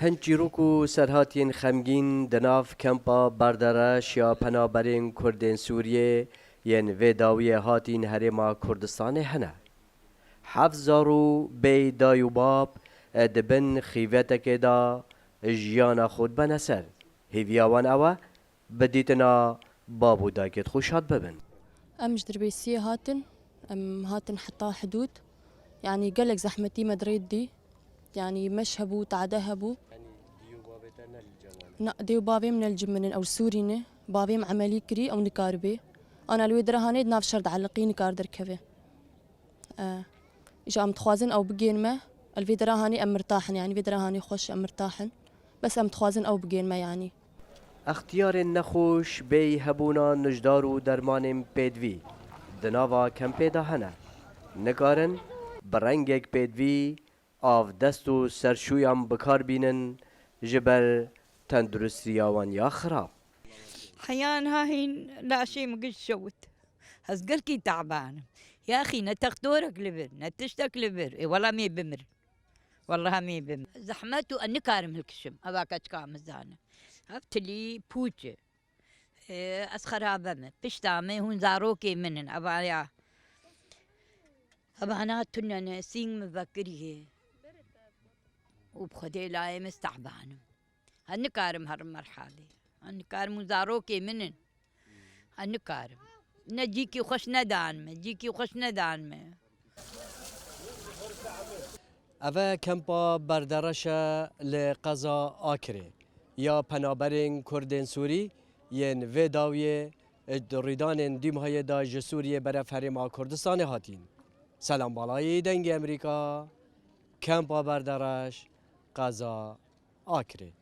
هنچیروک و سرهاتین خمگین دناف کمپا بردارش یا پنابرین کردین سوریه ین ویداوی هاتین هرما کردستان هنه. حفظارو بی دایوباب دبن خیوتک دا جیانا خود بنسر. هیویاوان اوه بدیتنا بابو داکت خوشات ببن. أمش دربيسية هاتن حطها حدود يعني قلق زحمتي مدريد يعني مشهبو تعدهبو ديو بابي من الجمنن أو سورينة بابي عملي كري أو نكاربي أنا الويدرا هاني ناف شرد علقي نكار دركبه إيش أم تخوازن أو بجين ما الفيدرا هاني أم مرتاحن يعني فيدرا هاني خوش أم مرتاحن بس أم تخوازن أو بجين ما يعني اختیار نخوش بی هبونا نجدارو درمان پیدوی دناوا کم پیدا هنه نکارن برنگک پیدوی آف دستو سرشویم بکار بینن جبر تندرستی آوان یا خراب حيان هاهين لا شيء مقش شوت هزقلكي تعبان يا أخي نتخدورك لبر نتشتك لبر إيه والله مي بمر والله مي بمر زحمته أنكارم الكشم أباك أتكام الزانة هفتلي بوجة أسخرها بمر بشتامي هون زاروكي منن أبايا أباناتنا ناسين مفكريه وبخدي لاي مستعبانم هنكارم هالمرحلة هنكارم زاروكي منن هنكارم نجيكي وخش ندانمه جيكي وخش ندانمه اوه کمپا بردارشا لقضا آکره یا پنابرین کردین سوری ین ویداوی ریدان دیمهای دا جسوریه برف هرما کردستان هاتین سلام بالای دنگ امریکا کمپا بردارش قضا آکره